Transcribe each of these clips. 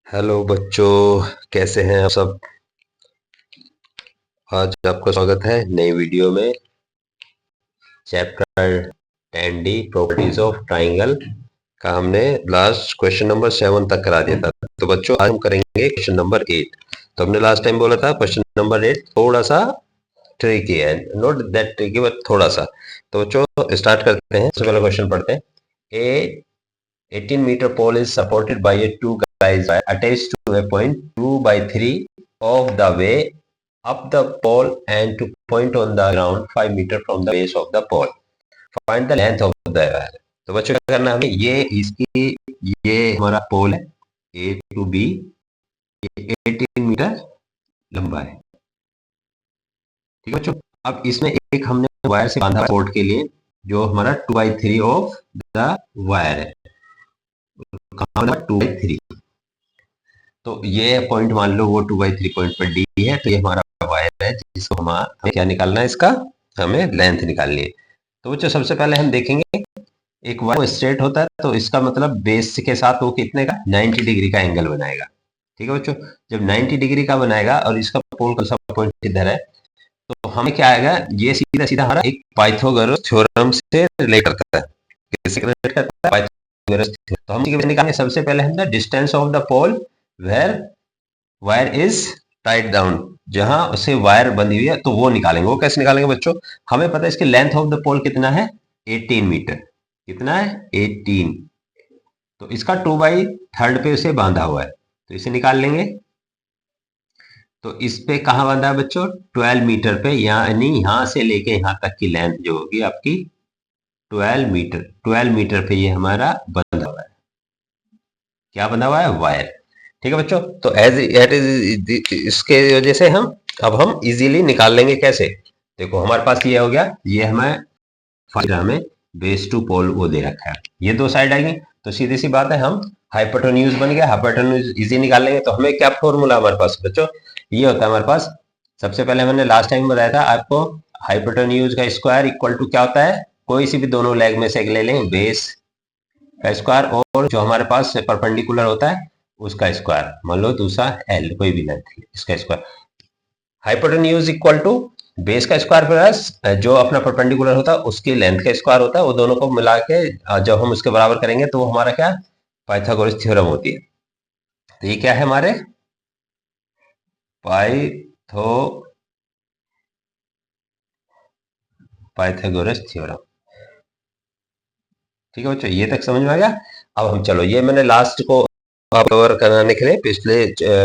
Hello बच्चों, कैसे हैं आप सब। आज आपका स्वागत है नई वीडियो में। Chapter 10D properties of triangle का हमने लास्ट क्वेश्चन नंबर 7 तक करा दिया था। तो बच्चों आज हम करेंगे क्वेश्चन नंबर 8। तो हमने लास्ट टाइम बोला था क्वेश्चन नंबर 8 थोड़ा सा ट्रिकी है, नॉट दैट ट्रिकी बट थोड़ा सा। तो बच्चों स्टार्ट करते हैं। सबसे पहला क्वेश्चन पढ़ते हैं। ए 18-meter pole is supported by a two guys attached to a point 2/3 of the way up the pole and to point on the ground 5 meter from the base of the pole. Find the length of the wire. तो बच्चों क्या करना है हमें, ये हमारा पोल है A to B, ये 18 मीटर लंबा है। ठीक है बच्चों। अब इसमें एक हमने वायर से बांधा सपोर्ट के लिए, जो हमारा 2/3 ऑफ द वायर है। कहाँ 2/3। तो ये पॉइंट मान लो वो 2/3 पॉइंट पर डी है। तो ये हमारा वायर है जिसको हमें क्या निकालना है, इसका हमें लेंथ निकालनी है। तो बच्चों सबसे पहले हम देखेंगे, एक वायर स्ट्रेट होता है तो इसका मतलब बेस के साथ वो कितने का 90 डिग्री का एंगल बनाएगा। ठीक है बच्चों। जब 90 डिग्री का बनाएगा और इसका पोल का पॉइंट इधर है, तो हमें क्या आएगा, ये सीधा सीधा हमारा एक पाइथागोरस थ्योरम से रिलेट करता है। किससे रिलेट करता है? Pythagoras theorem. तो हम निकालेंगे सबसे पहले हम the distance of the pole where wire is tied down, जहां उसे वायर बंधी हुई है तो वो निकालेंगे। वो कैसे निकालेंगे बच्चों, हमें पता है इसकी लेंथ ऑफ द पोल कितना है 18 मीटर। कितना है 18। तो इसका 2/3 पे उसे बांधा हुआ है, तो इसे निकाल लेंगे। तो इस पे कहाँ बांधा है बच्चों 12 मीटर पे, यानी यहां से लेके यहां तक की लेंथ जो होगी आपकी 12 मीटर पे ये हमारा बंधा हुआ है। क्या बंधा हुआ है? वायर। ठीक है बच्चों। तो एज इट इज इसके वजह से हम इजीली निकाल लेंगे। कैसे? देखो हमारे पास ये हो गया, ये हमें बेस टू पोल वो दे रखा है, ये दो साइड आएगी। तो सीधी सी बात है, हम हाइपोटेन्यूज बन गया, हाइपोटेन्यूज इजी निकाल लेंगे। तो हमें क्या फॉर्मूला हमारे पास बच्चों, ये होता है हमारे पास। सबसे पहले मैंने लास्ट टाइम बताया था आपको, हाइपोटेन्यूज का स्क्वायर इक्वल टू क्या होता है, कोई सी भी दोनों लेग में से ले लें, बेस का स्क्वायर और जो हमारे पास परपेंडिकुलर होता है उसका स्क्वायर। मान लो दूसरा एल, कोई भी लेंथ इसका square. Hypotenuse equal to base का स्क्वायर प्लस जो अपना परपेंडिकुलर होता है उसकी लेंथ का स्क्वायर होता है। वो दोनों को मिला के जब हम उसके बराबर करेंगे तो वो हमारा क्या पाइथागोरस थ्योरम होती है। तो ये क्या है हमारे पाइथागोरस थ्योरम। ठीक है बच्चों, ये तक समझ में आ गया। अब हम चलो, ये मैंने लास्ट को कवर कराने के लिए पिछले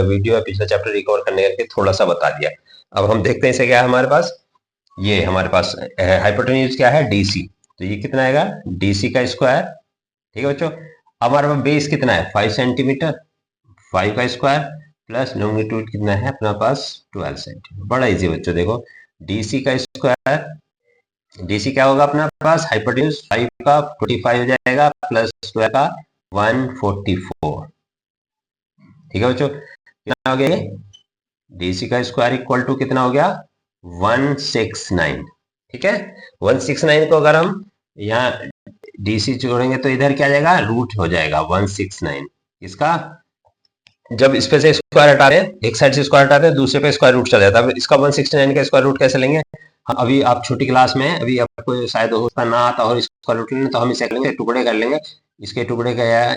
वीडियो या पिछला चैप्टर रिकवर करने के लिए थोड़ा सा बता दिया। अब हम देखते हैं इसे क्या है हमारे पास। ये हमारे पास हाइपोटेन्यूज क्या है डीसी, तो ये कितना आएगा डीसी का स्क्वायर। ठीक है बच्चों। हमारे पास बेस कितना है 5 सेंटीमीटर, 5 का स्क्वायर प्लस लॉन्गिट्यूड कितना है अपना पास 12 सेंटीमीटर। बड़ा इजी बच्चों, देखो डीसी का स्क्वायर, डीसी क्या होगा अपना पास हाइपोटेन्यूज 5 का 45 हो जाएगा प्लस 12 का 144। ठीक है बच्चों, कितना हो गया डीसी का स्क्वायर इक्वल टू कितना हो गया 169। ठीक है, 169 को अगर हम यहाँ डीसी जोड़ेंगे तो इधर क्या जाएगा रूट हो जाएगा 169 इसका। जब इस पे से स्क्वायर हटाते हैं, एक साइड से स्क्वायर हटाते हैं दूसरे पे स्क्वायर रूट चला जाता है। इसका 169 का स्क्वायर रूट कैसे लेंगे, अभी आप छोटी क्लास में, अभी आपको शायद उसका ना आता और स्क्वायर रूट लेंगे तो हम इसे लेंगे टुकड़े कर लेंगे। इसके टुकड़े का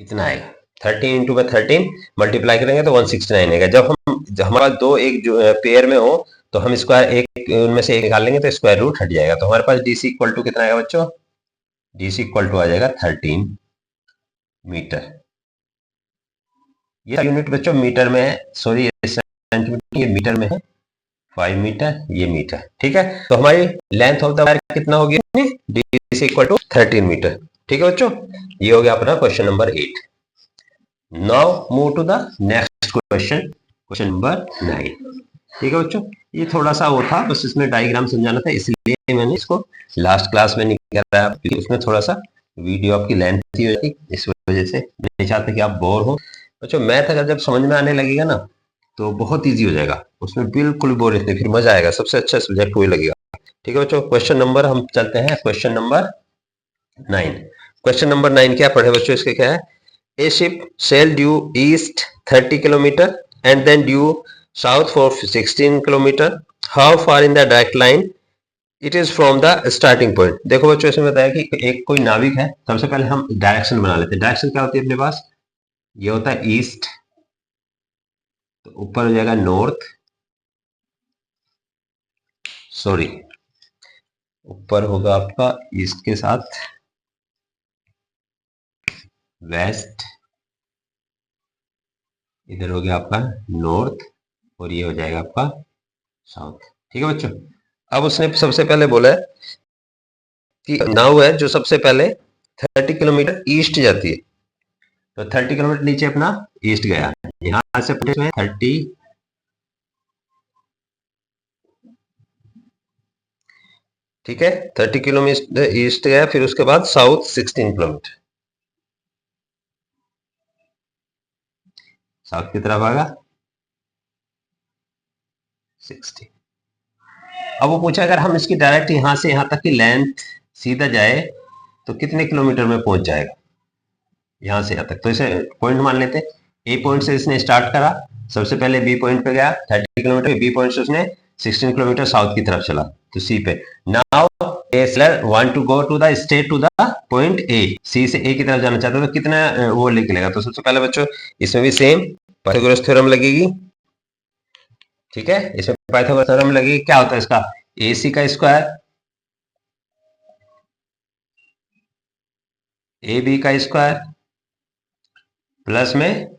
इतना आएगा 13 इंटू में 13 मल्टीप्लाई करेंगे तो 169 आएगा। जब हमारा दो एक जो पेयर में हो तो हम स्क्वायर एक उनमें से एक निकाल लेंगे तो स्क्वायर रूट हट जाएगा। तो हमारे पास डीसी इक्वल टू कितना आएगा बच्चों, डीसी इक्वल टू आ जाएगा 13 मीटर। ये यूनिट बच्चों मीटर में है, सॉरी सेंटीमीटर, ये मीटर में है 5 मीटर, ये मीटर। ठीक है, तो हमारी लेंथ ऑफ द वायर कितना होगी डीसी इक्वल टू 13 मीटर। ठीक है बच्चों, ये हो गया अपना question number 8। Now move to the next question, question number 9। ठीक है बच्चों, ये थोड़ा सा वो था, बस इसमें डायग्राम समझाना था इसलिए मैंने इसको लास्ट क्लास में नहीं कराया, क्योंकि उसमें थोड़ा सा वीडियो आपकी लेंथ ही हो जाती, इस वजह से मैं नहीं चाहता कि आप बोर हो। बच्चों मैथ अगर जब समझ में आने लगेगा ना तो बहुत ईजी हो जाएगा, उसमें बिल्कुल बोरियत नहीं, फिर मजा आएगा, सबसे अच्छा सब्जेक्ट वही लगेगा। ठीक है बच्चों, क्वेश्चन नंबर हम चलते हैं क्वेश्चन नंबर 9। क्वेश्चन नंबर 9 क्या पढ़े बच्चों, इसके क्या है, A ship sailed due east 30 kilometer and then due south for 16 kilometer. How far in the direct line it is from the starting point? देखो बच्चों, इसमें बताया कि एक कोई नाविक है। सबसे पहले हम डायरेक्शन बना लेते हैं। डायरेक्शन क्या होती है अपने पास? ये होता है ईस्ट, तो ऊपर हो जाएगा नॉर्थ, सॉरी ऊपर होगा आपका ईस्ट के साथ वेस्ट, इधर हो गया आपका नॉर्थ, और ये हो जाएगा आपका साउथ। ठीक है बच्चों, अब उसने सबसे पहले बोला है कि नाव है जो सबसे पहले 30 किलोमीटर ईस्ट जाती है, तो 30 किलोमीटर नीचे अपना ईस्ट गया, यहां से 30, ठीक है, 30 किलोमीटर ईस्ट गया, फिर उसके बाद साउथ 16 किलोमीटर, साउथ की तरफ आएगा 60। अब वो पूछा अगर हम इसकी डायरेक्ट यहां से यहां तक की लेंथ सीधा जाए तो कितने किलोमीटर में पहुंच जाएगा यहां से यहां तक। तो इसे पॉइंट मान लेते हैं। ए पॉइंट से इसने स्टार्ट करा, सबसे पहले बी पॉइंट पे गया 30 किलोमीटर, बी पॉइंट से उसने 16 किलोमीटर साउथ की तरफ चला, तो सी पे। Now a seller want to go to the state to the point A, C से ए की तरफ जाना चाहता है, तो कितना वो निकलेगा? तो सबसे पहले बच्चों इसमें भी सेम पाइथागोरस थ्योरम लगेगी। ठीक है, इसमें पाइथागोरस थ्योरम लगेगी। क्या होता है इसका? ए सी का स्क्वायर ए बी का स्क्वायर प्लस में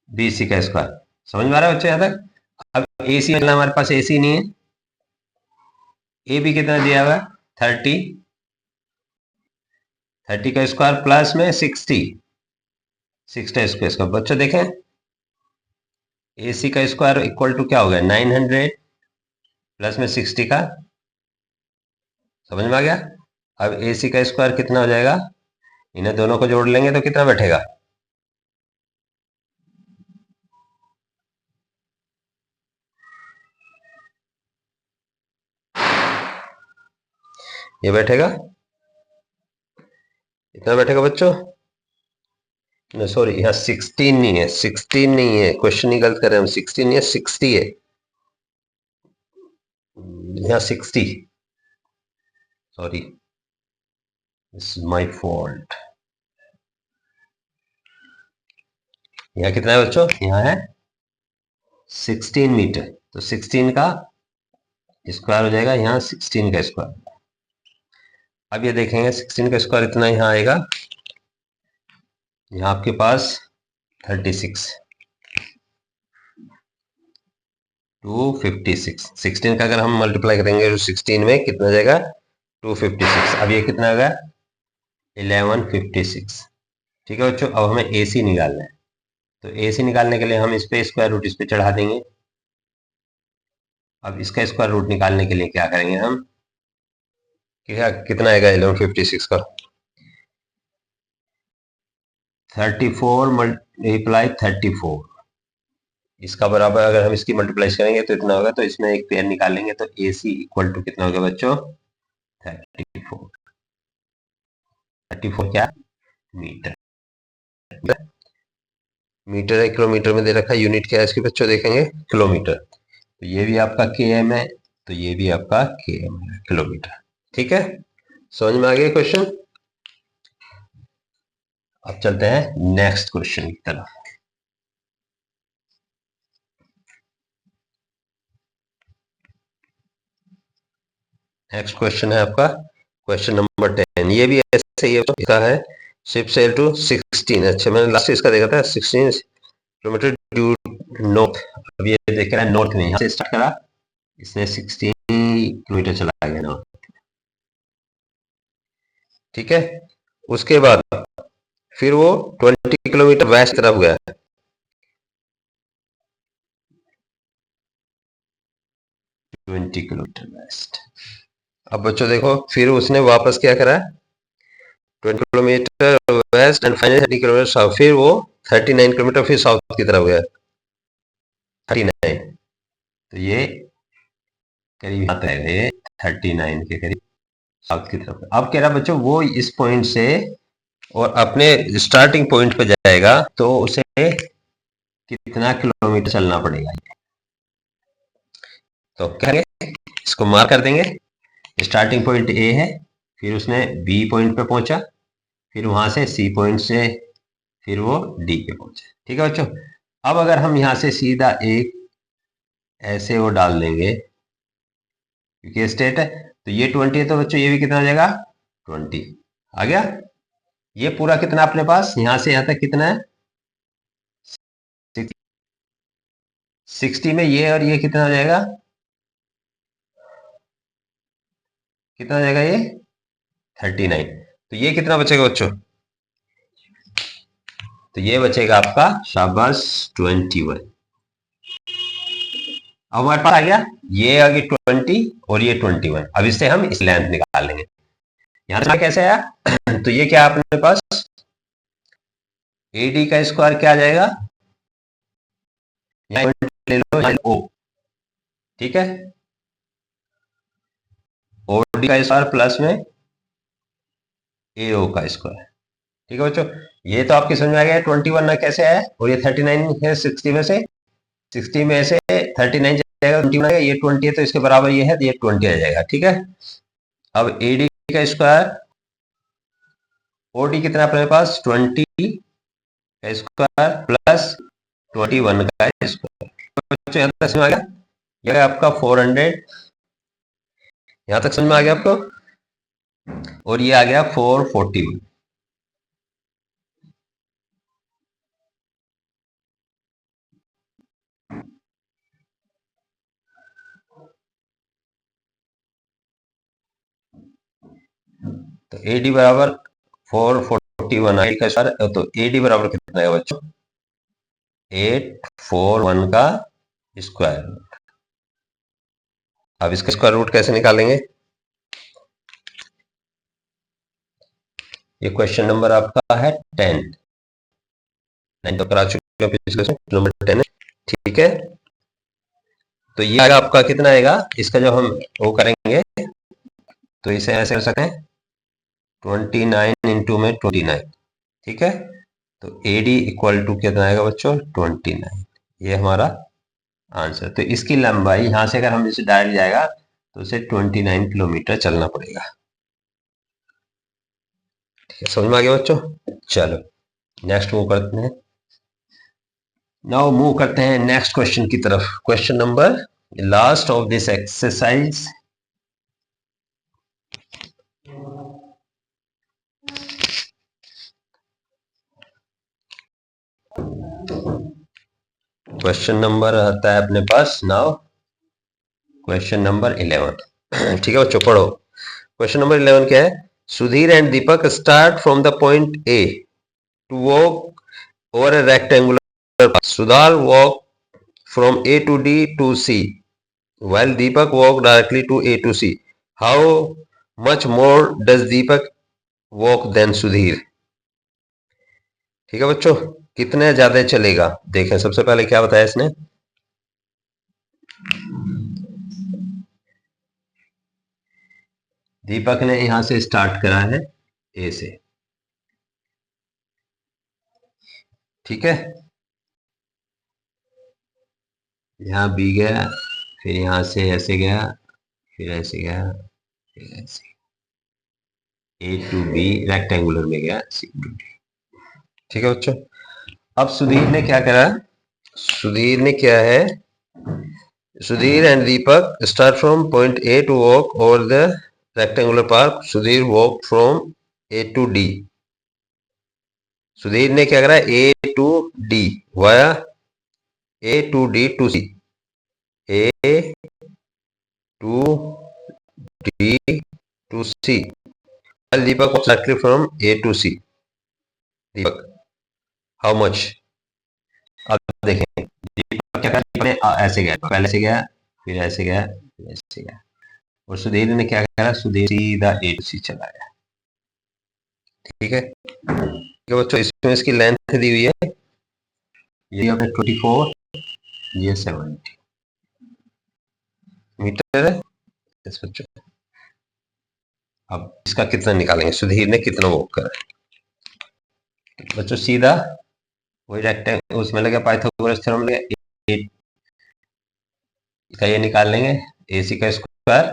बी सी का स्क्वायर। समझ में आ रहा है बच्चों यहाँ तक? अब ए सी हमारे पास ए सी नहीं है, ए बी कितना दिया हुआ है 30, 30 का स्क्वायर प्लस में 60, 60 स्क्वायर। बच्चों देखें ए सी का स्क्वायर इक्वल टू क्या हो गया 900 प्लस में 60 का, समझ में आ गया? अब ए सी का स्क्वायर कितना हो जाएगा, इन्हें दोनों को जोड़ लेंगे तो कितना बैठेगा? ये बैठेगा, इतना बैठेगा बच्चों। सॉरी यहाँ 16 नहीं है, 16 नहीं है, क्वेश्चन ही गलत कर रहे हैं हम। 16 नहीं है, 60 है, यहाँ 60, सॉरी इट्स माय फॉल्ट। यहाँ कितना है बच्चों? यहाँ है 16 मीटर, तो 16 का स्क्वायर हो जाएगा यहाँ 16 का स्क्वायर। अब ये देखेंगे 16 का स्क्वायर इतना यहाँ आएगा, यहाँ आपके पास 36, 256। 16 का अगर हम मल्टीप्लाई करेंगे तो 16 में कितना जाएगा 256। अब ये कितना होगा 1156। ठीक है बच्चों, अब हमें ए सी निकालना है, तो ए सी निकालने के लिए हम इस पे स्क्वायर रूट इस पे चढ़ा देंगे। अब इसका स्क्वायर रूट निकालने के लिए क्या करेंगे हम, क्या कितना आएगा 1156 का 34 मल्टीप्लाई 34, इसका बराबर अगर हम इसकी मल्टीप्लाई करेंगे तो इतना होगा, तो इसमें एक पेयर निकालेंगे तो ए सी इक्वल टू कितना होगा बच्चों 34। 34 क्या मीटर, मीटर है किलोमीटर में दे रखा है, यूनिट क्या है इसके बच्चों देखेंगे किलोमीटर, तो ये भी आपका के एम है, तो ये भी आपका के एम है किलोमीटर। ठीक है, समझ में आ गया क्वेश्चन? अब चलते हैं नेक्स्ट क्वेश्चन की तरफ। नेक्स्ट क्वेश्चन है आपका क्वेश्चन नंबर 10। ये भी ऐसे ही है, शिप सेल टू 16। अच्छा मैंने लास्ट इसका देखा था 16 किलोमीटर ड्यू नॉर्थ। अब ये देख रहा है नॉर्थ में, यहाँ से स्टार्ट करा इसने 16 किलोमीटर चला गया नॉर्थ। ठीक है, उसके बाद फिर वो 20 किलोमीटर वेस्ट तरफ गया, 20 किलोमीटर वेस्ट। अब बच्चों देखो फिर उसने वापस क्या करा 20 kilometre west and finally 30 kilometre south, फिर वो 39 किलोमीटर फिर साउथ की तरफ गया 39, तो ये करीब आता है 39 के करीब साउथ की तरफ। अब कह रहा बच्चों वो इस पॉइंट से और अपने स्टार्टिंग पॉइंट पे जाएगा तो उसे कितना किलोमीटर चलना पड़ेगा। तो क्या करेंगे, इसको मार्क कर देंगे। स्टार्टिंग पॉइंट ए है, फिर उसने बी पॉइंट पे पहुंचा, फिर वहां से सी पॉइंट से फिर वो डी पे पहुंचे। ठीक है बच्चों, अब अगर हम यहाँ से सीधा एक ऐसे वो डाल देंगे, क्योंकि ये स्टेट है, तो ये 20 है, तो बच्चों ये भी कितना आ जाएगा 20 आ गया। ये पूरा कितना अपने पास यहां से यहां तक कितना है 60 में ये और ये कितना हो जाएगा, कितना हो जाएगा ये 39। तो ये कितना बचेगा बच्चों, तो ये बचेगा आपका शाबाश 21। अब हमारे पास आ गया, ये आ गई 20 और ये 21। अब इससे हम इस लेंथ निकाल लेंगे। यहां से कैसे आया तो ये क्या अपने पास AD का स्क्वायर क्या आ जाएगा, ले लो ओ, ठीक है, OD का स्क्वायर प्लस में AO का स्क्वायर। ठीक है बच्चों, ये तो आपकी समझ में आ गया 21 ना कैसे आया, और ये 39 है 60 में से, 60 में से 39 जाएगा 21 आएगा, ये 20 है तो इसके बराबर ये है, तो ये 20 आ जाएगा। ठीक है, अब AD का स्क्वायर, OD कितना अपने पास 20 का स्क्वायर प्लस 21 का स्क्वायर। बच्चों यहाँ तक समझ में आ गया, ये आपका 400, यहाँ तक समझ में आ गया आपको, और ये आ गया 441। तो AD बराबर 441 8 का स्क्वायर, तो AD बराबर कितना है बच्चों 841 का स्क्वायर रूट। अब इसका स्क्वायर रूट कैसे निकालेंगे, ये क्वेश्चन नंबर आपका है 10, 9 तो करा चुके हैं पिछले से, नंबर 10 है। ठीक है, तो ये आएगा आपका कितना आएगा, इसका जब हम वो करेंगे तो इसे ऐसे कर सकते हैं 29 इंटू में 29। ठीक है, तो AD इक्वल टू कितना आएगा बच्चों 29, ये हमारा आंसर। तो इसकी लंबाई यहां से अगर हम इसे डायरेक्ट जाएगा तो उसे 29 किलोमीटर चलना पड़ेगा। ठीक है, समझ में आ गया बच्चों। चलो नेक्स्ट मूव करते हैं, नाउ मूव करते हैं नेक्स्ट क्वेश्चन की तरफ। Question number last of this exercise, question number आता है अपने पास नाउ क्वेश्चन नंबर 11। ठीक है बच्चों, पढ़ो। क्वेश्चन नंबर 11 क्या है, Sudhir and Deepak start from the point A to walk over a rectangular path. Sudhar walked from A to D to C, while Deepak walked directly to A to C. How much more does Deepak walk than Sudhir? ठीक है बच्चों, कितने ज्यादा चलेगा, देखें सबसे पहले क्या बताया इसने, दीपक ने यहां से स्टार्ट करा है A से। ठीक है, यहाँ B गया, फिर यहां से ऐसे गया, फिर ऐसे गया, फिर ऐसे A to B रेक्टेंगुलर में गया C to D। ठीक है बच्चों, अब सुधीर ने क्या करा, सुधीर ने क्या है, Sudhir and Deepak start from point A to walk over the rectangular path. Sudhir walked from A to D. Sudhir ने क्या करा A to D via A to D to C, A to D to C, while Deepak walks directly from A to C. Deepak, how much? अब देखें दीपक क्या करा, ऐसे गया, पहले से गया, फिर ऐसे गया, फिर ऐसे गया, और सुधीर ने क्या करा, सुधीर सीधा A to C चला गया। ठीक है बच्चों, इसमें इसकी लेंथ दी हुई है, ये आपने 24, ये 70 मीटर है। इस बच्चों अब इसका कितना निकालेंगे, सुधीर ने कितना वॉक करा है, बच्चों सीधा वही रेक्टेंगल उसमें लगे पाइथागोरस थ्योरम लगे, इसका ये निकाल लेंगे AC का स्क्वायर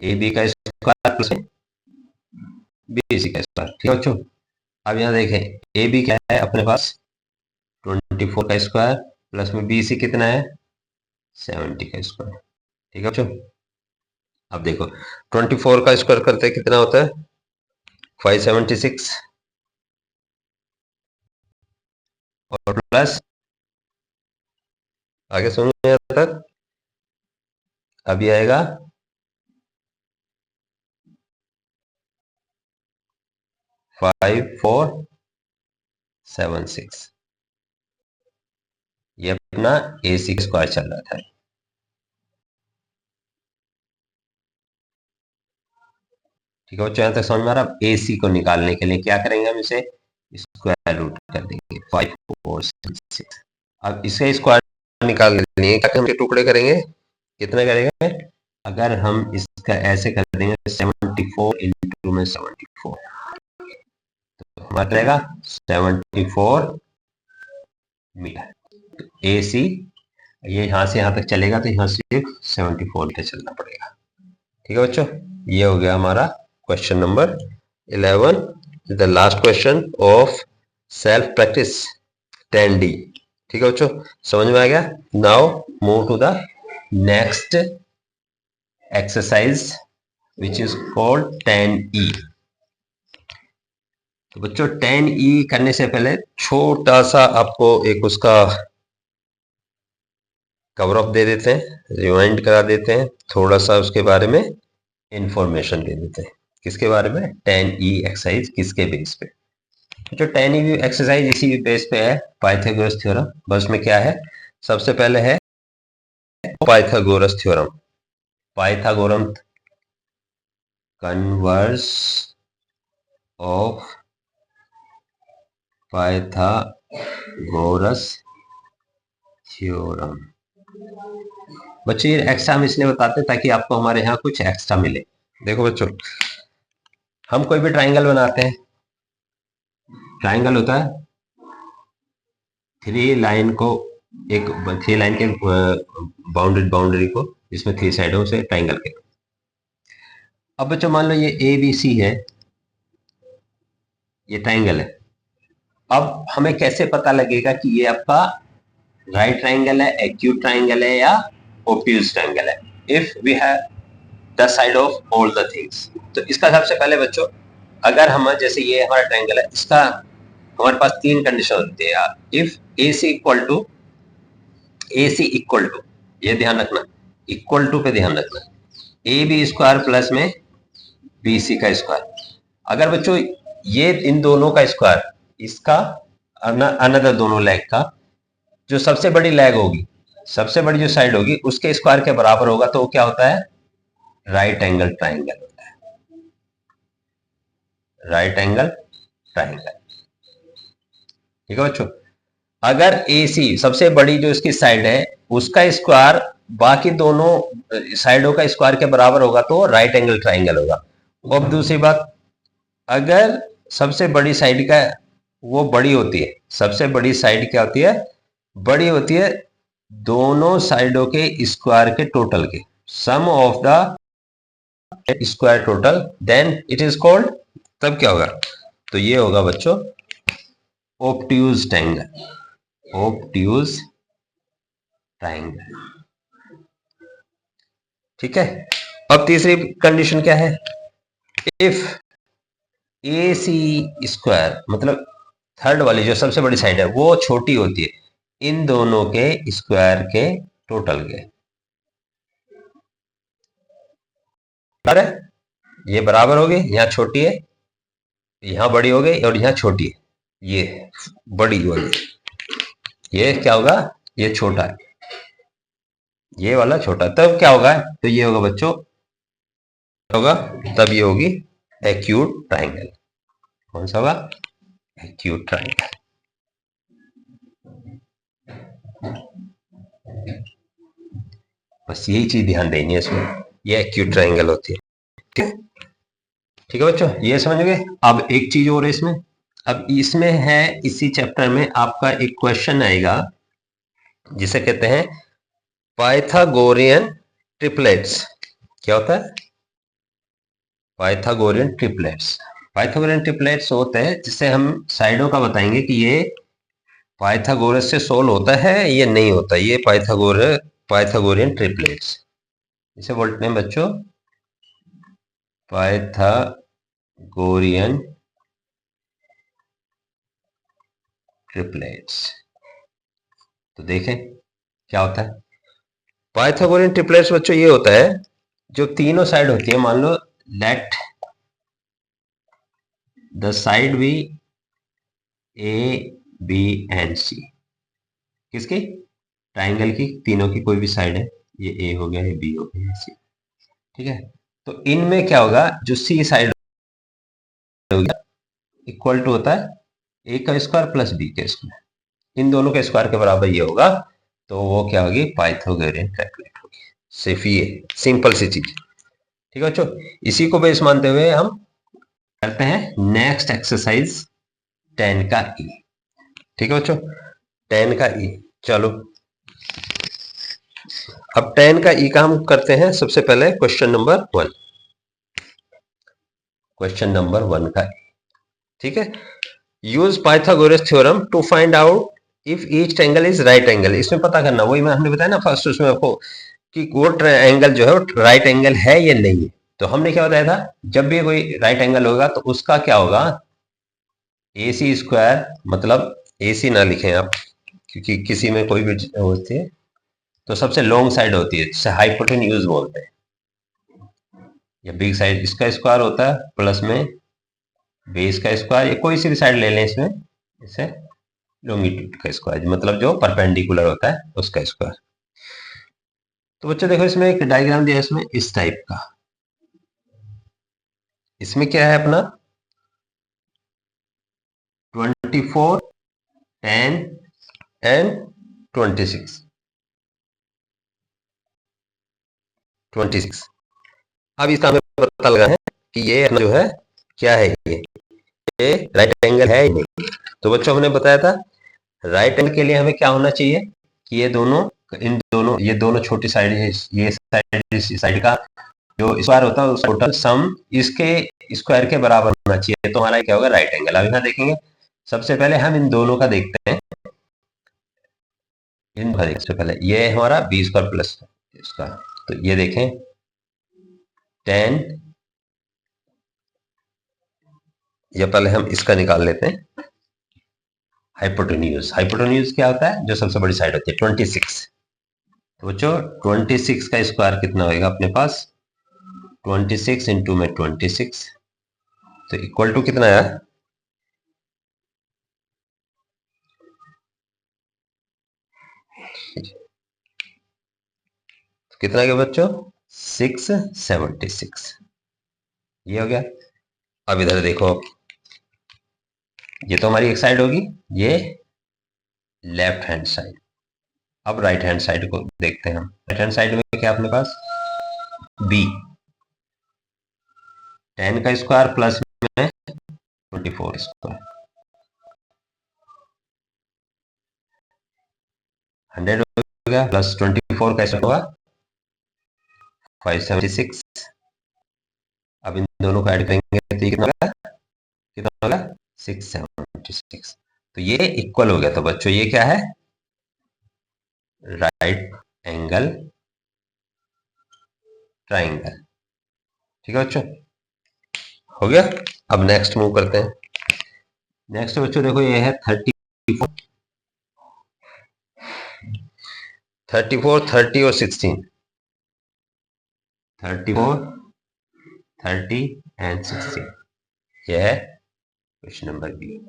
AB का स्क्वायर प्लस BC का स्क्वायर। ठीक है बच्चों, अब यहाँ देखें AB क्या है अपने पास 24 का स्क्वायर प्लस में BC कितना है 70 का स्क्वायर। ठीक है बच्चों, अब देखो 24 का स्क्वायर करते कितना होता है 576 और प्लस आगे सुनो यहाँ तक, अभी आएगा 5476, ये अपना AC स्क्वायर चल रहा था। ठीक है बच्चों, यहाँ तक समझ में आ रहा। AC को निकालने के लिए क्या करेंगे हम इसे स्क्वायर रूट कर देंगे 5476। अब इसका स्क्वायर निकाल लेंगे क्या हम टुकड़े करेंगे, कितना करेंगे, अगर हम इसका ऐसे कर देंगे 74 इंटू में 74 तो हमारा रहेगा 74 मीटर। AC ये यहाँ से यहाँ तक चलेगा तो यहाँ सिर्फ 74 मीटर चलना पड़ेगा। ठीक है बच्चों, ये हो गया हमारा question number 11, the last question of self practice 10D। ठीक है बच्चों, समझ में आ गया। Now move to the next exercise which is called 10E। तो बच्चों 10E करने से पहले छोटा सा आपको एक उसका कवर अप दे देते हैं, रिमाइंड करा देते हैं, थोड़ा सा उसके बारे में इंफॉर्मेशन दे देते हैं। किसके बारे में, 10E एक्सरसाइज किसके बेस पे। जो 10E एक्सरसाइज इसी बेस पे है पाइथागोरस थ्योरम। बस में क्या है, सबसे पहले है Pythagoras theorem, पाइथागोरम converse of Pythagoras theorem. बच्चों ये एक्स्ट्रा हम इसलिए बताते हैं ताकि आपको हमारे यहाँ कुछ एक्स्ट्रा मिले। देखो बच्चों, हम कोई भी ट्राइंगल बनाते हैं, ट्राइंगल होता है 3 लाइन को, एक 3 लाइन के बाउंड्री को जिसमें 3 साइडों से ट्राइंगल के। अब बच्चों मान लो ये ABC है, ये ट्राइंगल है। अब हमें कैसे पता लगेगा कि ये आपका राइट ट्राइंगल है, एक्यूट ट्राइंगल है या ओब्ट्यूज ट्राइंगल है, if we have the side of all the things. तो इसका सबसे पहले बच्चों, अगर हम जैसे ये हमारा ट्राइंगल है, इसका हमारे पास 3 कंडीशन होती है। इफ AC इक्वल टू, ये ध्यान रखना, इक्वल टू पे ध्यान रखना, AB स्क्वायर प्लस में BC का स्क्वायर। अगर बच्चों ये इन दोनों का स्क्वायर, इसका अनदर दोनों लेग का, जो सबसे बड़ी लेग होगी, सबसे बड़ी जो साइड होगी उसके स्क्वायर के बराबर होगा, तो वो क्या होता है, राइट एंगल ट्राइंगल होता है, राइट एंगल ट्राइंगल। ठीक है बच्चों, अगर AC सबसे बड़ी जो इसकी साइड है उसका स्क्वायर बाकी दोनों साइडों का स्क्वायर के बराबर होगा तो राइट एंगल ट्राइंगल होगा। अब दूसरी बात, अगर सबसे बड़ी साइड का वो बड़ी होती है, सबसे बड़ी साइड क्या होती है, बड़ी होती है दोनों साइडों के स्क्वायर के टोटल के, sum of the square total, then it is called, तब क्या होगा, तो ये होगा बच्चों ओब्ट्यूज ट्राइंगल, ओब्ट्यूज ट्राइंगल। ठीक है, अब तीसरी कंडीशन क्या है, इफ AC स्क्वायर मतलब थर्ड वाली जो सबसे बड़ी साइड है वो छोटी होती है इन दोनों के स्क्वायर के टोटल के। बराबर है, ये बराबर हो गई, यहाँ छोटी है, यहाँ बड़ी हो गई और यहाँ छोटी है, ये बड़ी वाली, ये क्या होगा, ये छोटा है, ये वाला छोटा, तब क्या होगा, तो ये होगा बच्चों, होगा तब ये होगी एक्यूट ट्राइंगल। कौन सा होगा, एक्यूट ट्राइंगल। बस यही चीज ध्यान देनी है इसमें, ये एक्यूट ट्राइंगल होती है। ठीक है, ठीक है बच्चों, ये समझ गए। अब एक चीज और है इसमें, अब इसमें है इसी चैप्टर में आपका एक क्वेश्चन आएगा जिसे कहते हैं पाइथागोरियन ट्रिपलेट्स। क्या होता है? Pythagorean triplets. पाइथागोरियन ट्रिपलेट्स होते हैं जिससे हम साइडों का बताएंगे कि ये पाइथागोरस से सोल्व होता है या नहीं होता। ये पाइथागोरियन ट्रिपलेट्स इसे बोलते हैं बच्चों पाइथागोरियन ट्रिपलेट्स। तो देखें क्या होता है पाइथागोरियन ट्रिपलेट्स बच्चों। ये होता है जो तीनों साइड होती है, मान लो let the side be A B and C. किसकी? ट्राइंगल की, तीनों की कोई भी साइड है, ये ए हो गया, ये बी हो गया, सी। ठीक है, तो इनमें क्या होगा, जो सी साइड होगा इक्वल टू होता है ए का स्क्वायर प्लस बी का स्क्वायर, इन दोनों के स्क्वायर के बराबर ये होगा, तो वो क्या होगी? पाइथागोरियन ट्रिपलेट होगी। सिर्फ ये सिंपल सी चीज। ठीक है बच्चों, इसी को बेस मानते हुए हम करते हैं नेक्स्ट एक्सरसाइज 10 का ई। ठीक है बच्चों, 10 का ई। चलो अब 10 का ई का हम करते हैं सबसे पहले क्वेश्चन नंबर 1। क्वेश्चन नंबर 1 का ई, ठीक है। Use Pythagoras theorem to find out if each triangle is right angle. इसमें पता करना, वही हमने बताया ना फर्स्ट उसमें आपको, कि वो एंगल जो है वो राइट एंगल है या नहीं है। तो हमने क्या बताया था, जब भी कोई राइट एंगल होगा तो उसका क्या होगा? ए सी स्क्वायर, मतलब ए सी ना लिखें आप क्योंकि किसी में कोई भी होती है तो सबसे लॉन्ग साइड होती है जिसे हाइपोटेन्यूज बोलते हैं, या बिग साइड, इसका स्क्वायर होता है प्लस में बेस का स्क्वायर, या कोई सी भी साइड ले लें इसमें, इसे लॉन्गिट्यूड का स्क्वायर, मतलब जो परपेंडिकुलर होता है उसका स्क्वायर। तो बच्चों देखो इसमें एक डायग्राम दिया है इसमें इस टाइप का। इसमें क्या है अपना 24, 10 एंड 26। अब इसका हमें पता लगा है कि ये जो है क्या है, ये राइट एंगल है या नहीं। तो बच्चों हमने बताया था राइट एंगल के लिए हमें क्या होना चाहिए कि ये दोनों, इन दोनों, ये दोनों छोटी साइड है, ये साइड, इस साइड का जो स्क्वायर होता है उसका टोटल सम इसके स्क्वायर के बराबर होना चाहिए, तो हमारा क्या होगा? Right angle. अब यहाँ देखेंगे, सबसे पहले हम इन दोनों का देखते हैं। सबसे पहले ये हमारा बी स्क्वायर प्लस इसका, तो ये देखें 10, या पहले हम इसका निकाल लेते हैं हाइपोटेन्यूज। हाइपोटेन्यूज क्या होता है? जो सबसे बड़ी साइड होती है 26। तो बच्चों 26 का स्क्वायर कितना होगा अपने पास? 26 इंटू में 26, तो इक्वल टू कितना आया? तो कितना आ गया बच्चों? 676। ये हो गया। अब इधर देखो, ये तो हमारी एक साइड होगी, ये लेफ्ट हैंड साइड। अब राइट हैंड साइड को देखते हैं हम। राइट हैंड साइड में क्या अपने पास? बी 10 का स्क्वायर प्लस में 24 स्क्वायर, 100 हो गया, प्लस 24 का स्क्वायर होगा 576। अब इन दोनों को ऐड करेंगे तो ये कितना होगा? कितना होगा? 676। तो ये इक्वल हो गया। तो बच्चों ये क्या है? Right angle triangle. ठीक है बच्चों, हो गया। अब नेक्स्ट मूव करते हैं। नेक्स्ट बच्चों देखो ये है 34, 30 और 16। 34, 30 एंड 16, यह है क्वेश्चन नंबर बी।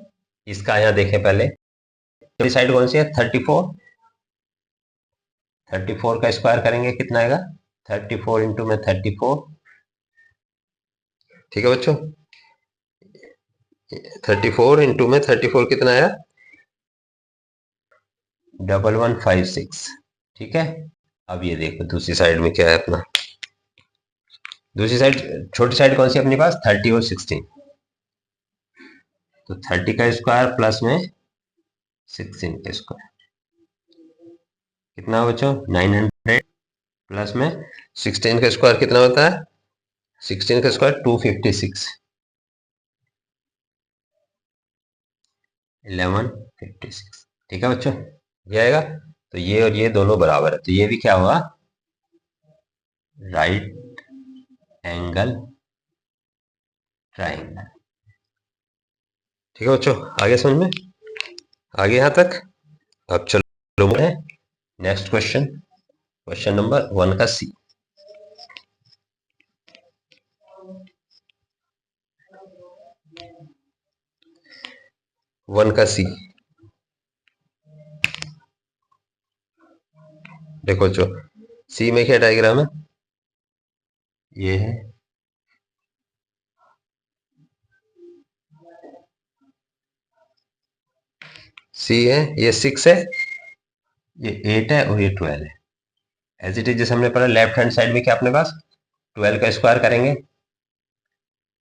इसका यहां देखें पहले, तो साइड कौन सी है? 34। 34 का स्क्वायर करेंगे कितना आएगा? 34 इंटू में 34। ठीक है बच्चों, 34 इंटू में 34 कितना आया? 1156। ठीक है, अब ये देखो दूसरी साइड में क्या है अपना, दूसरी साइड, छोटी साइड कौन सी अपने पास, 30 और 16, तो 30 का स्क्वायर प्लस में 16 का स्क्वायर कितना बच्चों, 900 प्लस में 16 का स्क्वायर कितना होता है, 16 का स्क्वायर 256, 1156। ठीक है बच्चों, ये आएगा। तो ये और ये दोनों बराबर है, तो ये भी क्या हुआ, राइट एंगल ट्राइंगल। ठीक है बच्चों, आगे समझ में, आगे यहां तक। अब चलो नेक्स्ट क्वेश्चन, क्वेश्चन नंबर 1 का सी। वन का सी देखो बच्चों, सी में क्या डायग्राम है, ये है, सी है, ये 6 है, ये 8 है और ये 12 है। एज इट इज जैसे हमने पढ़ा, लेफ्ट हैंड साइड में क्या अपने पास 12 का स्क्वायर करेंगे,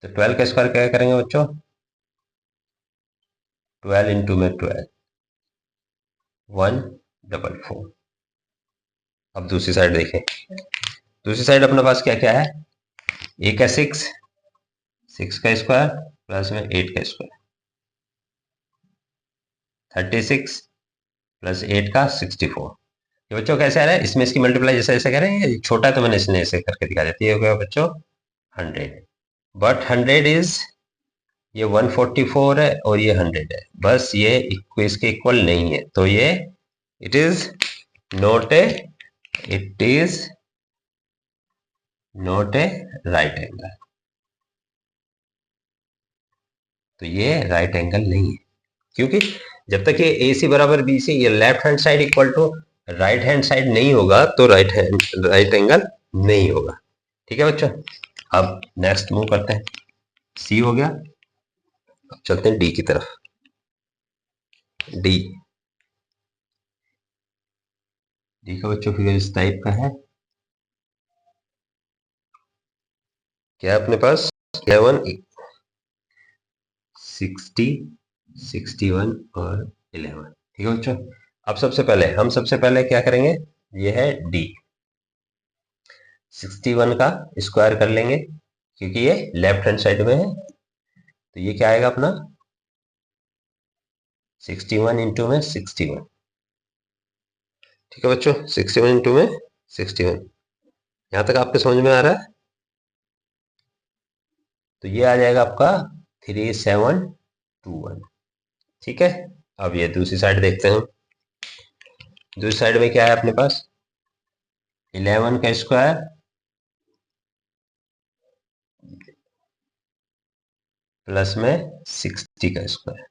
तो 12 का स्क्वायर क्या करेंगे बच्चों, 12 इंटू में 12, 144। अब दूसरी साइड देखें, दूसरी साइड अपने पास क्या क्या है, एक है 6, 6 का स्क्वायर प्लस में 8 का स्क्वायर, 36 प्लस 8 का 64। ये बच्चों कैसे आ रहा है, इसमें इसकी मल्टीप्लाई जैसे ऐसे करें, ये छोटा है तो मैंने इसने ऐसे करके दिखा देती है, हो गया बच्चों 100, बट 100 इज, ये 144 है और ये 100 है, बस ये इसके इक्वल नहीं है, तो ये it is not a, it is not a right angle, तो ये राइट एंगल नहीं है, क्योंकि जब तक ये ए सी बराबर बी सी, ये left hand side equal to right hand side नहीं होगा, तो राइट एंगल नहीं होगा। ठीक है बच्चों, अब नेक्स्ट मूव करते हैं, सी हो गया, अब चलते हैं डी की तरफ। डी, डी का बच्चों फिगर इस टाइप का है, क्या अपने पास 11, 60, 61 और 11। ठीक है बच्चों, अब सबसे पहले क्या करेंगे, ये है डी, 61 का स्क्वायर कर लेंगे, क्योंकि ये लेफ्ट हैंड साइड में है, तो ये क्या आएगा अपना 61 इंटू में 61। ठीक है बच्चों, 61 इंटू में 61, यहां तक आपके समझ में आ रहा है, तो ये आ जाएगा आपका 3721। ठीक है, अब ये दूसरी साइड देखते हैं, दूसरी साइड में क्या है अपने पास, 11 का स्क्वायर प्लस में 60 का स्क्वायर,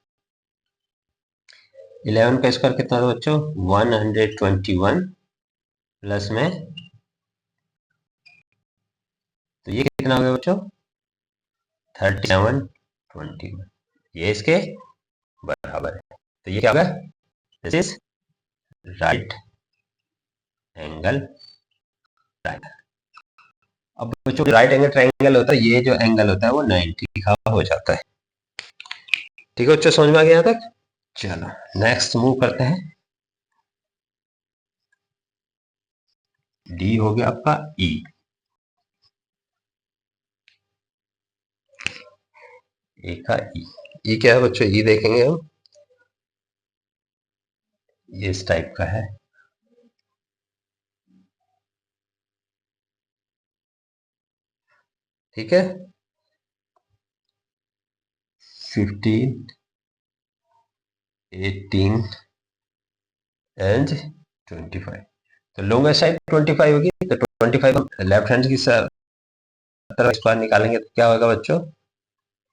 11 का स्क्वायर कितना था बच्चों, 121 प्लस में, तो ये कितना हो गया बच्चों 3721, ये इसके बराबर है, तो ये क्या होगा, this is right angle triangle. अब बच्चों राइट एंगल ट्रायंगल होता है, ये जो एंगल होता है वो 90 का हो जाता है। ठीक है बच्चों, समझ में आ गया यहाँ तक। चलो नेक्स्ट मूव करते हैं, डी हो गया आपका ई, ए का ई, ई क्या है बच्चों, ई देखेंगे हम, ये इस टाइप का है, ठीक है, 15, 18 एंड 25, तो लॉन्गेस्ट साइड 25 होगी, तो 25 लेफ्ट हैंड की तरफ स्क्वायर निकालेंगे तो क्या होगा बच्चों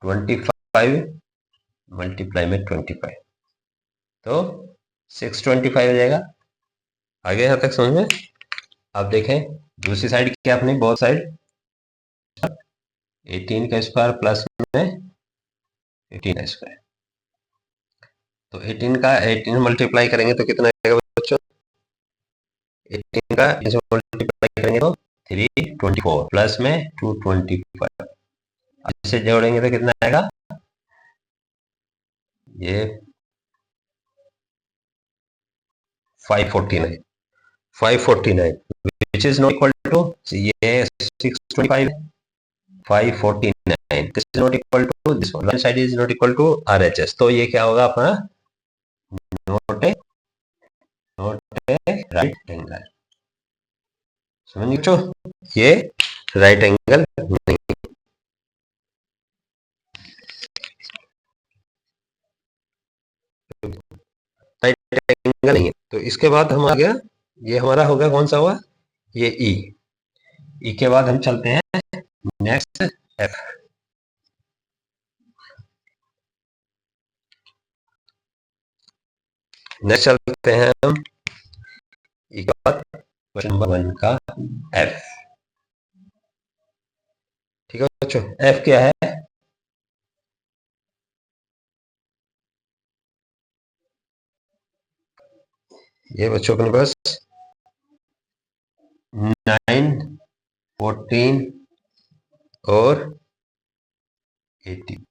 25 मल्टीप्लाई में 25, तो 625 हो जाएगा। आगे यहां तक समझ में। अब देखें दूसरी साइड क्या अपनी, बोथ साइड 18 का स्क्वायर प्लस में 18 का स्क्वायर, तो 18 का 18 मल्टीप्लाई करेंगे तो कितना आएगा बच्चों, 18 का मल्टीप्लाई करेंगे तो 324 प्लस में 225, इसे जोड़ेंगे तो कितना आएगा, ये 549, 549 which is not equal to, ये 625 है, 549 this is not equal to this one side is not equal to RHS, तो ये क्या होगा अपना, नोट ए राइट एंगल। समझ लो ये राइट एंगल नहीं, राइट एंगल नहीं है। तो इसके बाद हम आ गया, ये हमारा हो गया कौन सा हुआ, ये ई के बाद हम चलते हैं नेक्स्ट एफ। नेक्स्ट चलते हैं हम ई के बाद क्वेश्चन नंबर 1 का एफ। ठीक है बच्चों, एफ क्या है, ये बच्चों अपने पास 9, 14 और 18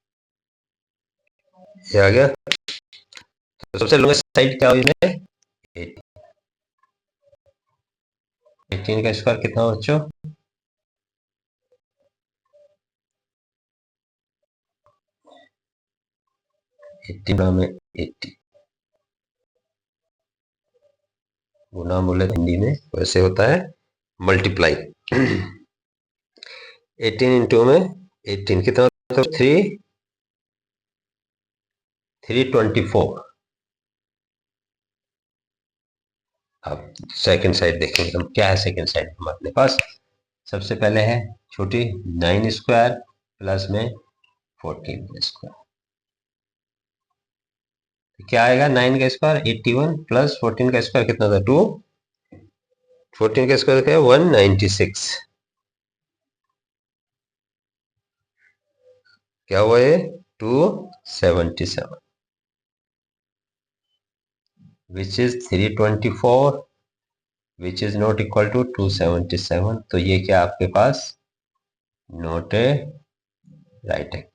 ये आ गया। तो सबसे लॉन्गेस्ट साइड क्या हुई है, 18 का स्क्वायर कितना हो बच्चों, 18 में 80 गुना बोले हिंदी में वैसे होता है मल्टीप्लाई। 18 इंटू में 18 कितना होता है, 324। अब सेकंड साइड देखेंगे हम क्या है, सेकंड साइड हमारे पास सबसे पहले है छोटी 9 स्क्वायर प्लस में 14 स्क्वायर, क्या आएगा 9 का स्क्वायर 81 प्लस 14 का स्क्वायर कितना था 2, 14 का स्क्वायर क्या है 196, क्या हुआ ये 277 which is 324 which is not equal to 277, तो ये क्या आपके पास नॉट ए राइट एंगल,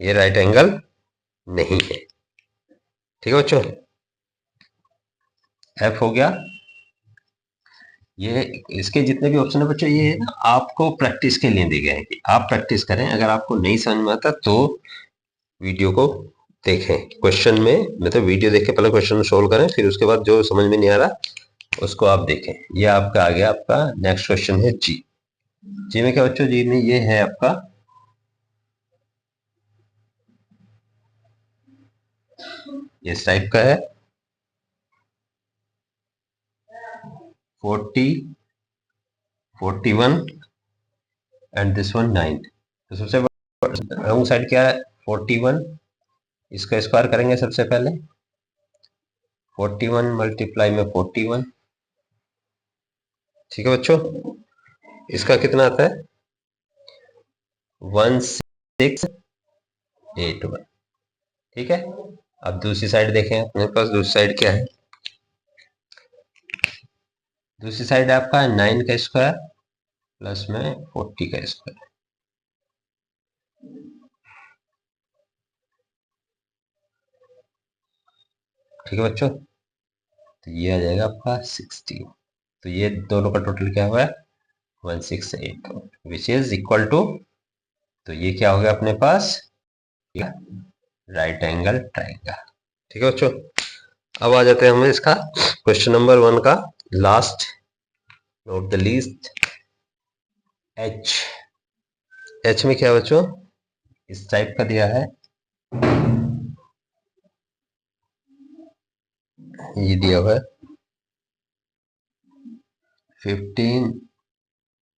ये राइट एंगल नहीं है। ठीक है बच्चों, एफ हो गया। ये इसके जितने भी ऑप्शन है बच्चों, ये ना आपको प्रैक्टिस के लिए दिए गए हैं कि आप प्रैक्टिस करें, अगर आपको नहीं समझ में आता तो वीडियो को देखें, क्वेश्चन में मतलब वीडियो देख के पहले क्वेश्चन सोल्व करें, फिर उसके बाद जो समझ में नहीं आ रहा उसको आप देखें। ये आपका आ गया, आपका नेक्स्ट क्वेश्चन है जी। जी में क्या बच्चों, जी में ये है आपका इस टाइप का है 40, 41 एंड दिस वन 9। तो सबसे रॉन्ग साइड क्या है 41, इसका स्क्वायर करेंगे सबसे पहले 41 मल्टीप्लाई में 41। ठीक है बच्चों, इसका कितना आता है 1681। ठीक है, अब दूसरी साइड देखें अपने पास, दूसरी साइड क्या है, दूसरी साइड आपका 9 का स्क्वायर प्लस में 40 का स्क्वायर। ठीक है बच्चों, तो ये आ जाएगा आपका 16, तो ये दोनों का टोटल क्या हुआ है 168 विच इज इक्वल टू, तो ये क्या हो गया अपने पास राइट एंगल ट्रायंगल। ठीक है बच्चों, अब आ जाते हैं हम इसका क्वेश्चन नंबर 1 का last, note the least H. H में क्या बच्चों, इस टाइप का दिया है, ये दिया हुआ है 15,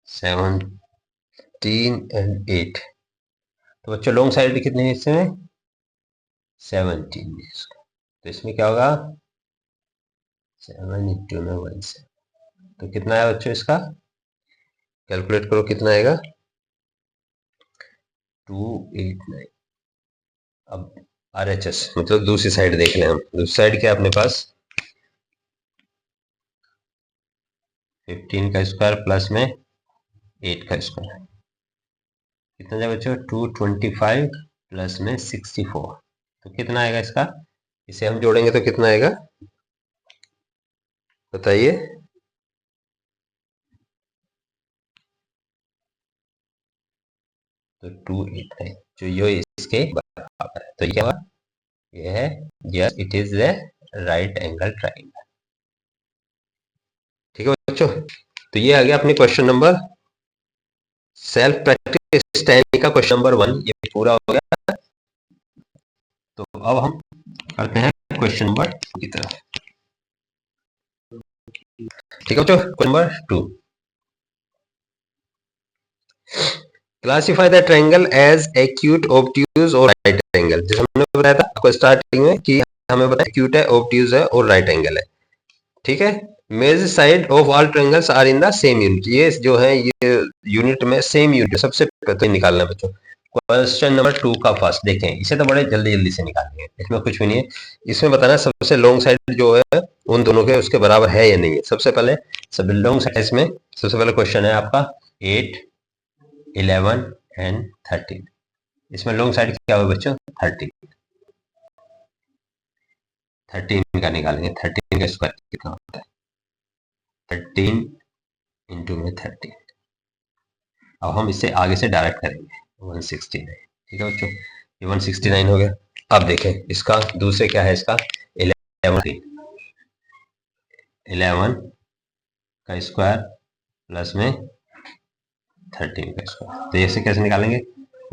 17 एंड 8। तो बच्चों लॉन्ग साइड कितने है इसमें 17 है इसका, तो इसमें क्या होगा 7 इंटू में 17, तो कितना है बच्चों इसका कैलकुलेट करो कितना आएगा 289। अब RHS मतलब दूसरी साइड देख लें हम, दूसरी साइड क्या है अपने पास 15 का स्क्वायर प्लस में 8 का स्क्वायर कितना जाएगा बच्चों? 225 प्लस में 64, तो कितना आएगा इसका? इसे हम जोड़ेंगे तो कितना आएगा बताइए? तो 285 जो ये इसके बराबर है, तो ये क्या? ये है yes, it is the right angle triangle. ठीक है बच्चों, तो ये आ गया अपनी क्वेश्चन नंबर सेल्फ प्रैक्टिस 10 का क्वेश्चन नंबर 1, ये पूरा हो गया। तो अब हम करते हैं क्वेश्चन नंबर 2 की तरफ। ठीक है बच्चों, question number 2, classify the triangle as acute, obtuse और राइट एंगल। जैसे हमने बताया था आपको स्टार्टिंग में कि हमें बताया एक्यूट है, ऑब्ट्यूज है और राइट एंगल है। ठीक है, measure side of all triangles are in the same unit. ये जो है ये यूनिट में सेम यूनिट सबसे पहले निकालना है बच्चों। क्वेश्चन नंबर 2 का फर्स्ट देखें, इसे तो बड़े जल्दी जल्दी से निकालेंगे, इसमें कुछ भी नहीं है। इसमें बताना सबसे लॉन्ग साइड जो है उन दोनों के उसके बराबर है या नहीं है। सबसे पहले सब लॉन्ग साइड में सबसे पहले क्वेश्चन है आपका 8, 11 एंड 13। इसमें लॉन्ग साइड क्या होगा बच्चों? 13 का निकालेंगे। 13 का स्क्वायर कितना होता है? 13 इंटू में 13। अब हम इससे आगे से डायरेक्ट करेंगे 169। ठीक है बच्चों, ये 169 हो गया। अब देखें इसका दूसरे क्या है, इसका 11 का स्क्वायर प्लस में 13 का स्क्वायर, तो ऐसे कैसे निकालेंगे?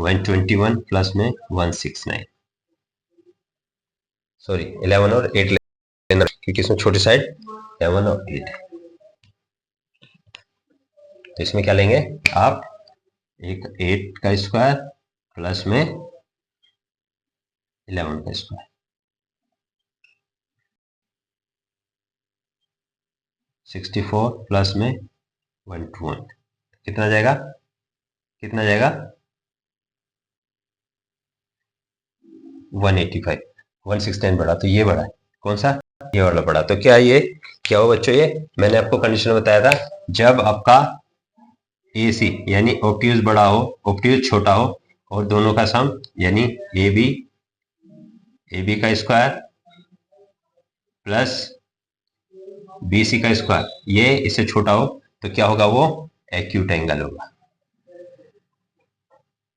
121 प्लस में 169, सॉरी 11 और 8 लेना क्योंकि इसमें छोटी साइड 11 और 8 है। तो इसमें क्या लेंगे आप? एक 8 का स्क्वायर प्लस में 11 का स्क्वायर, 64 प्लस में 121, कितना जाएगा? कितना जाएगा? 185। 169 बढ़ा तो ये बढ़ा है, कौन सा? ये वाला बढ़ा। तो क्या ये क्या हो बच्चों? ये मैंने आपको कंडीशन बताया था, जब आपका AC यानी ऑब्ट्यूज बड़ा हो, ऑब्ट्यूज छोटा हो और दोनों का सम यानी AB का स्क्वायर प्लस BC का स्क्वायर ये इससे छोटा हो तो क्या होगा? वो एक्यूट एंगल होगा।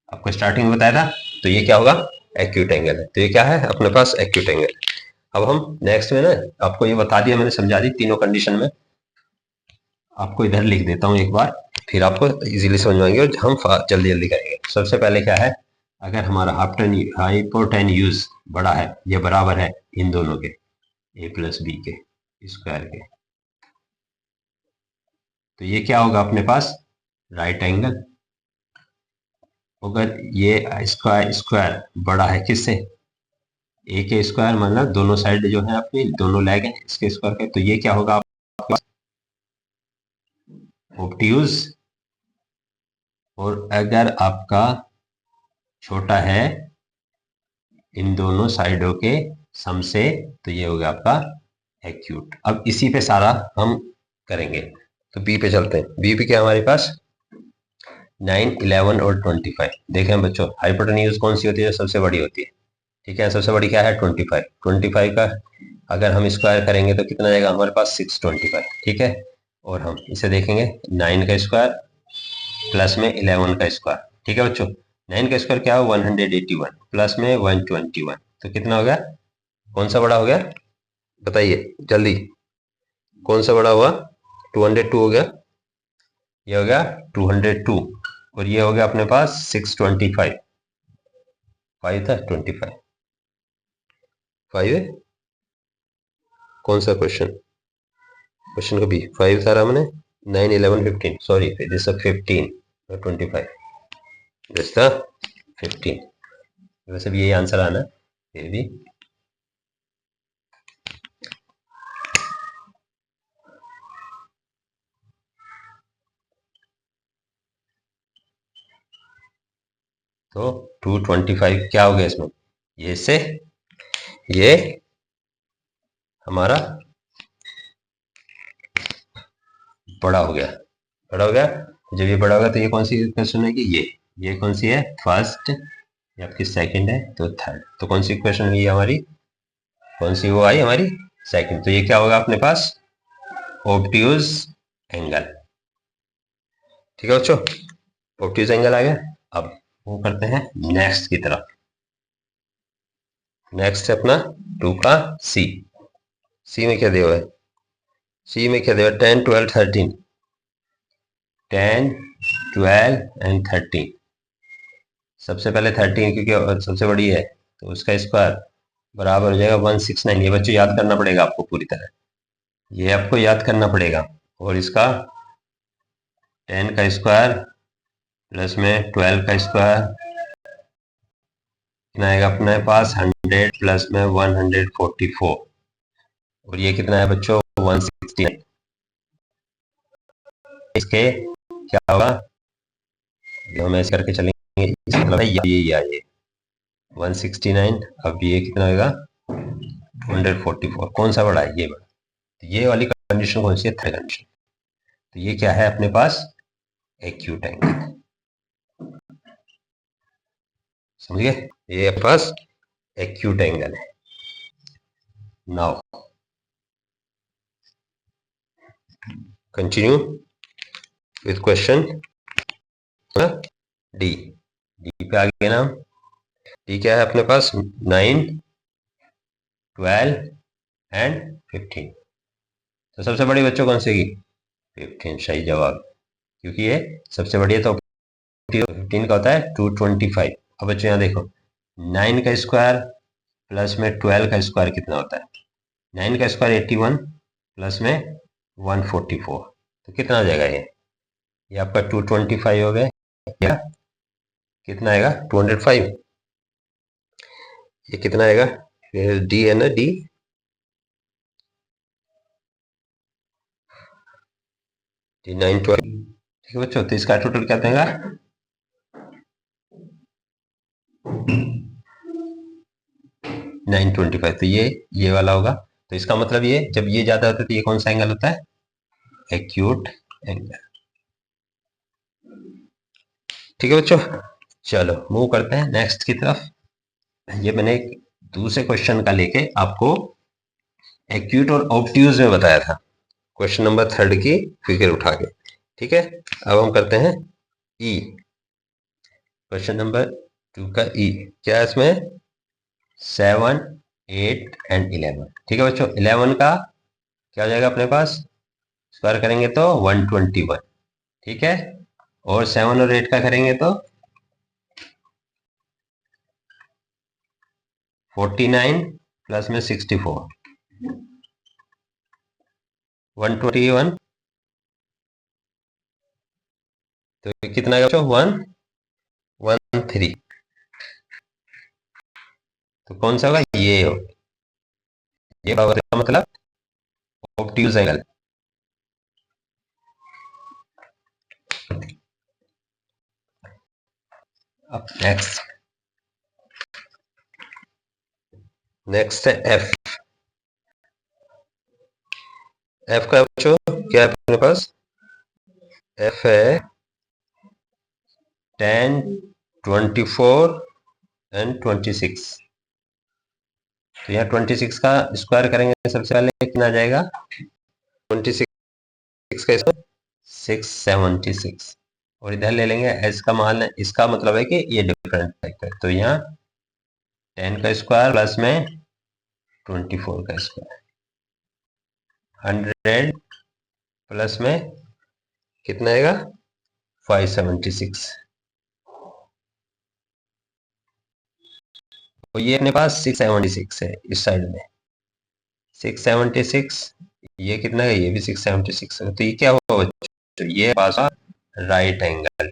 आपको स्टार्टिंग में बताया था, तो ये क्या होगा? एक्यूट एंगल है। तो ये क्या है अपने पास? Acute angle. अब हम नेक्स्ट में ना आपको ये बता दिया मैंने, समझा दी तीनों कंडीशन में। आपको इधर लिख देता हूँ एक बार, फिर आपको इजीली समझ में आएंगे और हम जल्दी जल्दी करेंगे। सबसे पहले क्या है, अगर हमारा हाइपोटेन्यूज बड़ा है, ये बराबर है इन दोनों के A प्लस बी के स्क्वायर के, तो ये क्या होगा अपने पास? Right angle. अगर ये स्क्वायर स्क्वायर बड़ा है किससे? ए के स्क्वायर, मतलब दोनों साइड जो है अपनी दोनों लेग हैं इसके स्क्वायर के, तो ये क्या होगा आपके पास? ऑब्ट्यूज। और अगर आपका छोटा है इन दोनों साइडों के सम से, तो ये होगा आपका एक्यूट। अब इसी पे सारा हम करेंगे, तो बी पे चलते हैं। बी पे क्या हमारे पास? 9, 11 और 25। देखें बच्चों, हाइपोटेन्यूज कौन सी होती है? सबसे बड़ी होती है। ठीक है, सबसे बड़ी क्या है? 25। 25 का अगर हम स्क्वायर करेंगे तो कितना जाएगा हमारे पास? 625। ठीक है, और हम इसे देखेंगे 9 का स्क्वायर प्लस में 11 का स्क्वायर। ठीक है बच्चों, 9 का स्क्वायर क्या हो? 181 प्लस में 121, तो कितना हो गया? कौन सा बड़ा हो गया बताइए जल्दी? कौन सा बड़ा हुआ? 202 हो गया, ये हो गया 202 और ये हो गया अपने पास 625। 5 था 25, 5 है। कौन सा क्वेश्चन? क्वेश्चन का बी 5 था हमने। 9, 11, 15, सॉरी दिस 15 और 25, दिस था 15। वैसे भी यही आंसर आना फिर भी। तो 225 क्या हो गया इसमें? ये से ये हमारा बड़ा हो गया, बड़ा हो गया। जब ये बड़ा होगा तो ये कौन सी इक्वेशन है कि ये कौन सी है, फर्स्ट, ये आपकी सेकंड है, तो थर्ड। तो कौन सी इक्वेशन हुई हमारी, कौन सी वो आई हमारी, सेकंड। तो ये क्या होगा अपने पास, ऑब्ट्यूज एंगल। ठीक है बच्चों, ऑब्ट्यूज एंगल आ गया। अब वो करते हैं नेक्स्ट की तरफ। नेक्स्ट है अपना 2 का सी। सी में क्या दिया हुआ है, सी में क्या दिया हुआ है, 10 12 13, 10 12 एंड 13। सबसे पहले 13 क्योंकि सबसे बड़ी है, तो उसका स्क्वायर बराबर हो जाएगा 169। ये बच्चों याद करना पड़ेगा आपको पूरी तरह, ये आपको याद करना पड़ेगा। और इसका 10 का स्क्वायर प्लस में 12 का स्क्वायर कितना आएगा अपने पास, 100 प्लस में 144। और ये कितना है बच्चों, 169। इसके क्या होगा, हम ऐसे करके चलेंगे, इसका मतलब है ये 169। अब ये कितना होगा, 244। कौन सा बड़ा है, ये बड़ा। तो ये वाली कंडीशन कौन सी है, थर्ड कंडीशन। तो ये क्या है अपने पास, एक्यूट एंगल। समझिए, ये अपने पास एक्यूट एंगल है। Now continue with question D. D पे आ गए ना, डी क्या है अपने पास, 9 12 एंड 15। तो सबसे बड़ी बच्चों कौन सी, 15 सही जवाब, क्योंकि ये सबसे बड़ी है। तो 15 का होता है 225। अब बच्चों यहाँ देखो, 9 का स्क्वायर प्लस में 12 का स्क्वायर कितना होता है, 9 का स्क्वायर 81 प्लस में 144, तो कितना आ जाएगा ये आपका 225 हो गया। कितना आएगा 205, ये कितना आएगा, डी है ना, डी डी 912। ठीक है बच्चों, तो इसका टोटल क्या देगा, 925। तो ये वाला होगा। तो इसका मतलब ये, जब ये ज्यादा होता है तो ये कौन सा एंगल होता है, एक्यूट एंगल। ठीक है बच्चों, चलो मूव करते हैं नेक्स्ट की तरफ। ये मैंने एक दूसरे क्वेश्चन का लेके आपको एक्यूट और ऑब्ट्यूज में बताया था, क्वेश्चन नंबर 3 की फिगर उठा के। ठीक है, अब हम करते हैं ई, क्वेश्चन नंबर 2 का ई। क्या है इसमें, 7 8 एंड 11। ठीक है बच्चों, 11 का क्या हो जाएगा अपने पास, स्क्वायर करेंगे तो 121। ठीक है, और 7 और 8 का करेंगे तो 49 प्लस में 64, 121। तो कितना आएगा बच्चों, 113। तो कौन सा होगा, ये हो, ये का मतलब ऑब्ट्यूज एंगल। अब नेक्स्ट है एफ। एफ का बच्चों क्या है अपने पास, एफ है 10 24 एंड 26। तो यहाँ 26 का स्क्वायर करेंगे सबसे पहले, कितना आ जाएगा, 26 का स्क्वायर 676। और इधर ले लेंगे एस का मान, इसका मतलब है कि ये डिफरेंट फैक्टर। तो यहाँ 10 का स्क्वायर प्लस में 24 का स्क्वायर, 100 प्लस में कितना आएगा, 576। तो ये अपने पास 676 है इस साइड में, 676। ये कितना है, ये भी 676 है। तो ये क्या हुआ बच्चों, तो ये पास राइट एंगल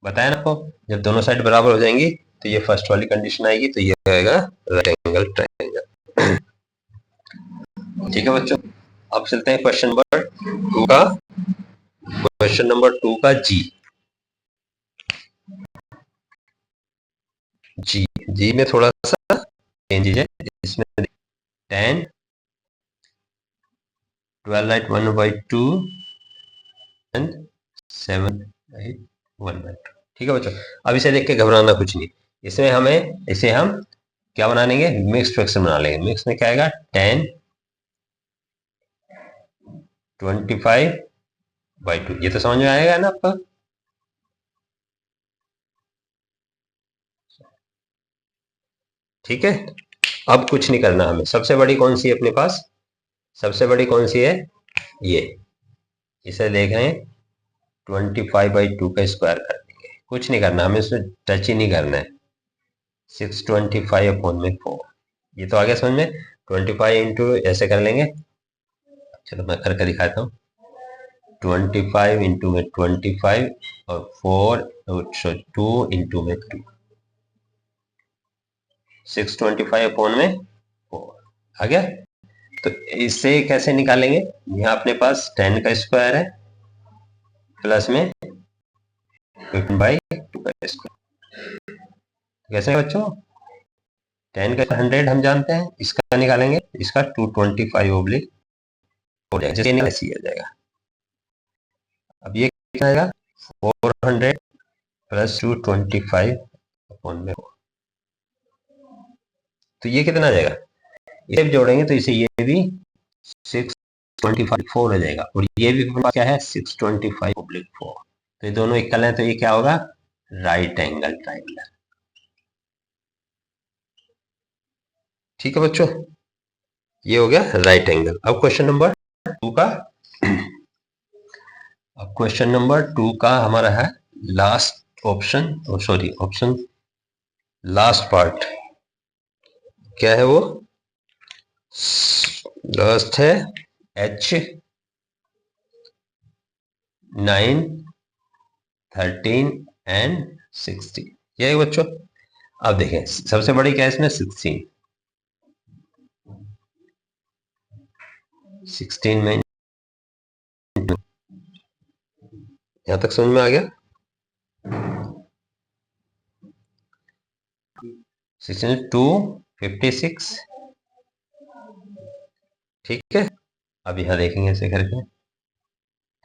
बताया ना आपको, जब दोनों साइड बराबर हो जाएंगी तो ये फर्स्ट वाली कंडीशन आएगी, तो ये आएगा राइट एंगल ट्रायंगल। ठीक है बच्चों, अब चलते हैं क्वेश्चन नंबर 2 का, क्वेश्चन नंबर 2 का जी। जी में थोड़ा सा चेंज है, इसमें 10 12 राइट 1/2 एंड 7/1/2। ठीक है बच्चों, अब इसे देख के घबराना कुछ नहीं। इसे हम क्या बना लेंगे, मिक्स फ्रैक्शन बना लेंगे। मिक्स में क्या आएगा 10 25/2। ये तो समझ में आएगा ना आपका। ठीक है, अब कुछ नहीं करना हमें। सबसे बड़ी कौन सी है अपने पास, सबसे बड़ी कौन सी है, ये। इसे देख रहे हैं 25/2 का स्क्वायर कर देंगे। कुछ नहीं करना हमें, इसमें टच ही नहीं करना है। 625/4, ये तो आ गया समझ में। 25 इंटू ऐसे कर लेंगे, चलो मैं करके दिखाता हूँ। 25 इंटू में 25 और 4 2 इंटू में 2, 625/4 आ गया। तो इससे कैसे निकालेंगे, यहाँ अपने पास 10 का स्क्वायर है प्लस में 15/2 का स्क्वायर। कैसे बच्चों, 10 का 100 हम जानते हैं, इसका निकालेंगे, इसका 225/4 जाएगा। अब ये कितना आएगा 400 प्लस 225/4। तो ये कितना आ जाएगा, ये भी जोड़ेंगे तो इसे ये भी 625/4 हो जाएगा, और ये भी क्या है 625/4। तो ये दोनों इक्वल हैं, तो ये क्या होगा, राइट एंगल ट्राइंगल। ठीक है बच्चों, ये हो गया राइट एंगल। अब क्वेश्चन नंबर 2 का, अब क्वेश्चन नंबर 2 का हमारा है last option, sorry option last part. क्या है वो, लास्ट है H9 13 एंड 16। ये है बच्चों। अब देखें सबसे बड़ी क्या है इसमें 16 में, यहां तक समझ में आ गया। 16 256। ठीक है, अब यहां देखेंगे ऐसे करके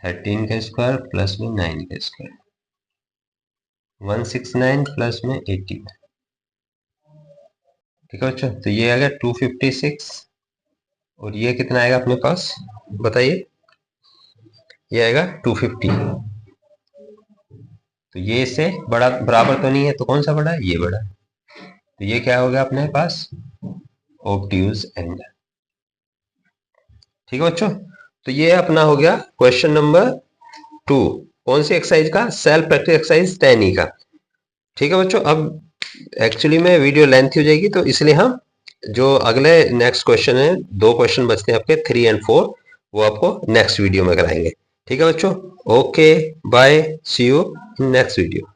13 का स्क्वायर प्लस में 9 का स्क्वायर, 169 प्लस में 80। ठीक है बच्चों, तो ये आ गया 256, और ये कितना आएगा अपने पास बताइए, ये आएगा 250। तो ये इससे बड़ा बराबर तो नहीं है, तो कौन सा बड़ा है, ये बड़ा है। तो ये क्या हो गया अपने पास, ऑब्ट्यूज एंगल। ठीक है बच्चों, तो ये अपना हो गया क्वेश्चन नंबर 2। कौन सी एक्सरसाइज का, सेल्फ प्रैक्टिस एक्सरसाइज 10 का। ठीक है बच्चों, अब एक्चुअली में वीडियो लेंथ हो जाएगी, तो इसलिए हम जो अगले नेक्स्ट क्वेश्चन है, 2 क्वेश्चन बचते हैं आपके 3 और 4, वो आपको नेक्स्ट वीडियो में कराएंगे। ठीक है बच्चों, okay bye, see you in next video.